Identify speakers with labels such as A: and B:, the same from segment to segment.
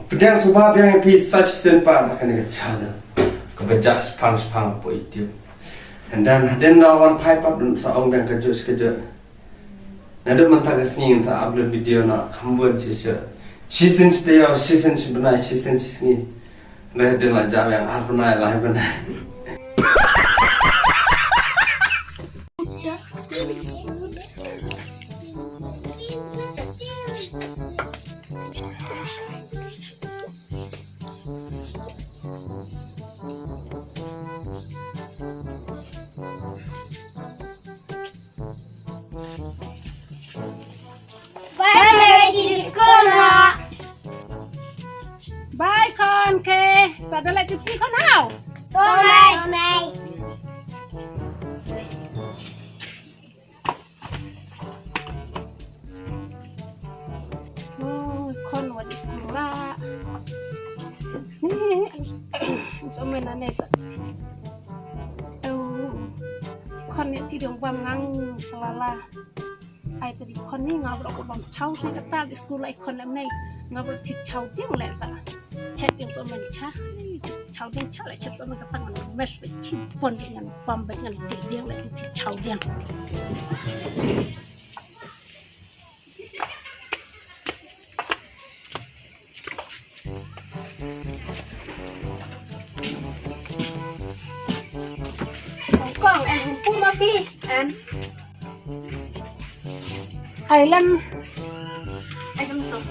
A: Pedang sebab yang pisah sempat akan dengan cara kebejak sepang apa itu. Dan haden lawan pipe up dan seorang dan kerja. Nado mentah kesini sa upload video nak kambuan sisa. Season sebenarnya season ni. Nah dia nak jawab yang apa lah benar.
B: Bye con kê, sao đó lại tiếp xí con nào?
C: Con này.
B: Ôi, con vào đi sekolah. Sao mình ăn này sợ? Con này thì đường bầm ngang selala. Ai tadi con ni ngobrol ko bang chow sa kata di sekolah ikon lam nay ngobrol thịt chow tiếng lẹ sa chat yang so man cha chow tiếng cha lại chat so man kata ngan mesh with chip pon dengan bam dengan tiếng lại thịt chow tiếng con anh pun mapi anh Thầy Lâm sống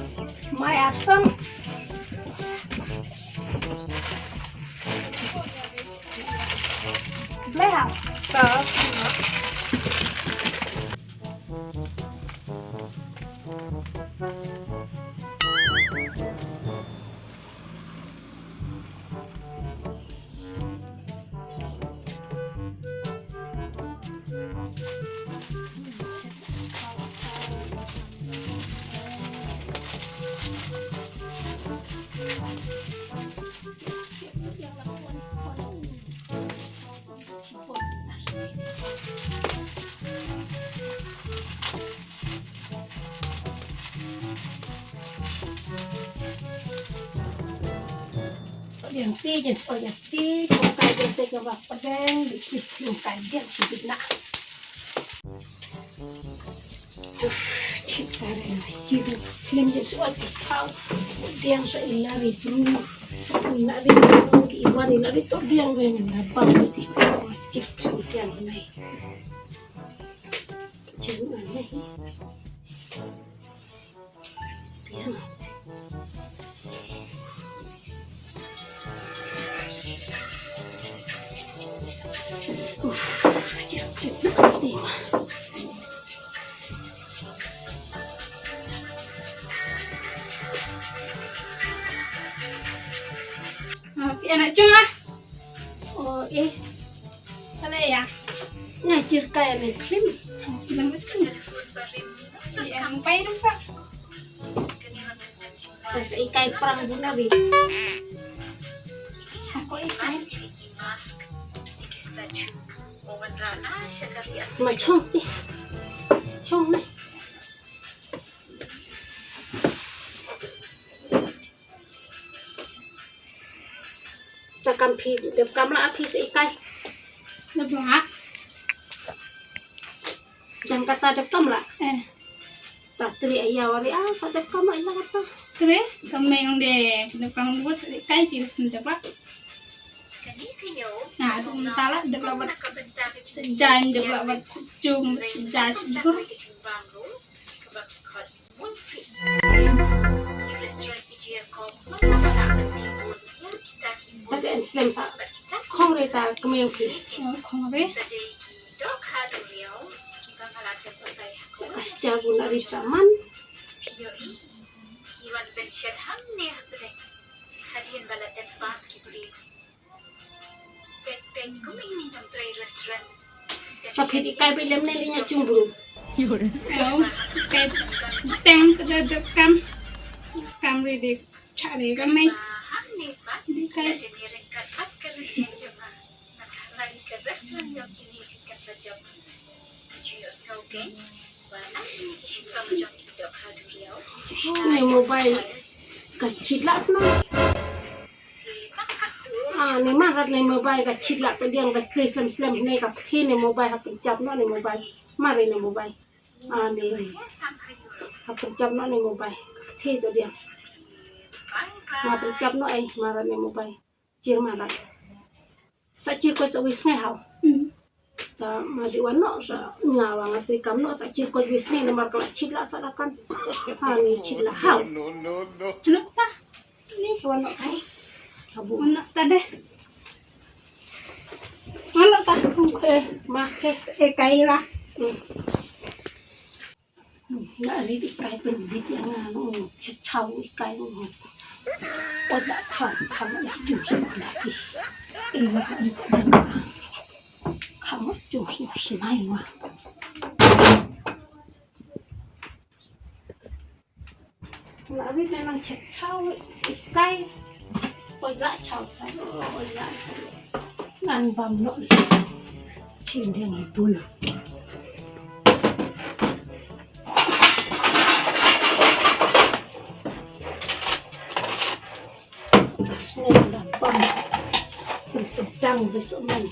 B: Mai Xuân lấy học sợ Yang ti jen so yang ti kung kay jen te kang padeng dikit yung kay jen sibig na. Cita rin ay tido film jen so at ikaw diang sa ilari bro ilari iwan ilari to diang rin na bang ikaw cip sa diang na jen na diang Anak cuma, oh kalau ya ngajar kayak Muslim, kita macam, yang apa itu sah? Terus ikai perang bunuh bi, aku ikai, macam ni, macam ni. Cakap pi, dia kamera api seikai.
C: Lepas
B: Jangan kata dia kamera. Tak teri ayah wari sa dia kamera ina kata.
C: Sere, kami yang deh, depan buat sedikit je, dapat. Nah, tu mentala dapat sejan, dapat secung, sejan sejuk.
B: Tadi Islam sa kong reta kami yang pi.
C: Kong apa?
B: Sekas jago nari zaman. Tapi ikai belum nelinya cemburu.
C: Cái tem cái cam đi cari kami. Di kai.
B: này mobile kecil lah sebenarnya. Này mà ra này mobile kecil lah tu dia nggak Islam này kat khi này mobile hap pencap no này mobile mari này mobile này hap pencap no này mobile khi tu dia mà pencap no mà ra này mobile chia mà ra sa chia ko cho wis ngai hau ta ma di wan no sa ngawa ngati kam no sa chia ko wis ngai nomor kala chila sa kan ni chila hau
C: Anak ta ni
B: wan no kai habu
C: anak ta deh anak ta
B: ma ke
C: kai lah
B: na ri di kai pen vit yang no che chau di kai no o da chau kam la ju si na ki kam ju si mai wa na ri na nang che chau di kai o da chau sai o da ngan bam no chim deng i bun Snake dan bom untuk pedang besok man.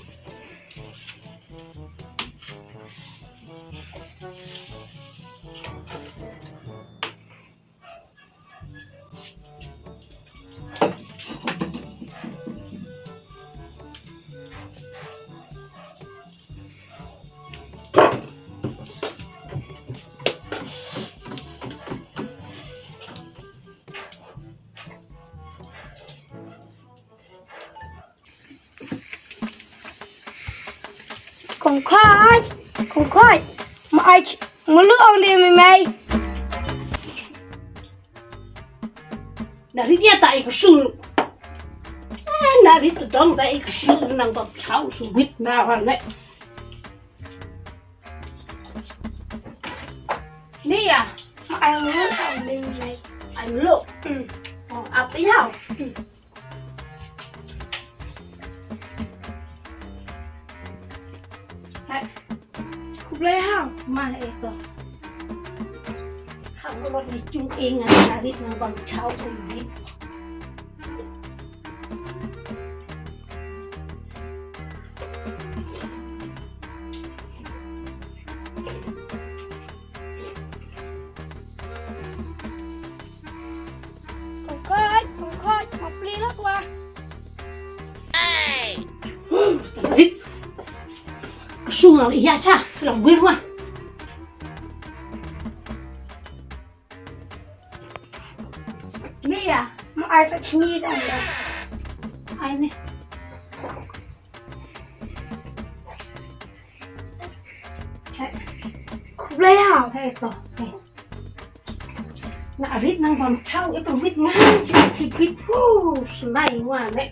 C: Không khói mà ai muốn nước ông đi mày
B: Dari dia tak ikut sul. Dari tu dong tak ikut sul nang bab chau suwit na wale. Ni ya,
C: mà ai muốn nước ông đi mày
B: anh lu. Ap tí hao.
C: không lẽ không
B: Mana itu? Kamu lo di chung ingat dari nang bab chau suwit.
C: không khói một ly nước qua
B: Dari kesungal iya cha, film birma.
C: Ni à mà ai phải chi đâu rồi
B: Ai ni?
C: không lẽ không
B: Hey to. Na rit nang bam chau e pamit ngang chi pit. Slai wa ne.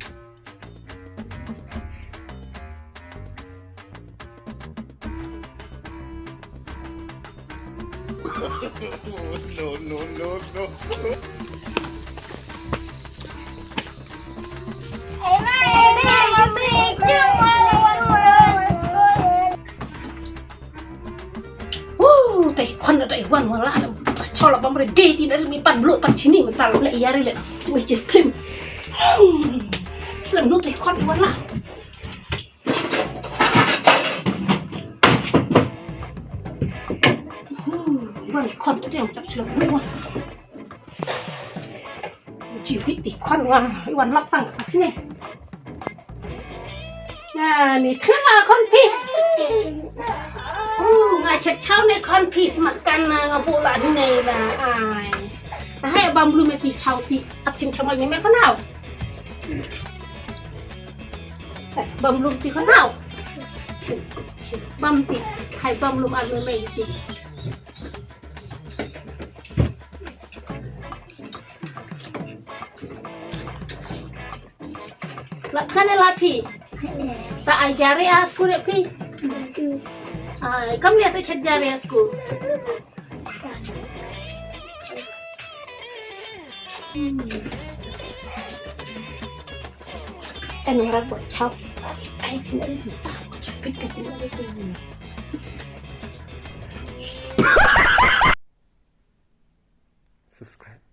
B: Tai kwan dai wan wala cho là bam re gay ti dari mi pan lu pan chini mi tal le yari le mi chi trim slam no tai kwan wala wan kwan ta yang chap slam wa chi vit ti kwan wa wan lak tang asne nah ni khana kon pi ngài chặt cháo này con phi mặt can bộ là như này là ai hay băm luôn mấy phi cháo phi ấp chừng cho mọi người mấy con nào băm luôn thì con nào băm thì hay băm luôn ăn với mày thì là cái này là phi ta ai jari asku deh phi kamu lihat saya jari asku orang buat chau ai tidak ada takut pikir tidak ada
A: subscribe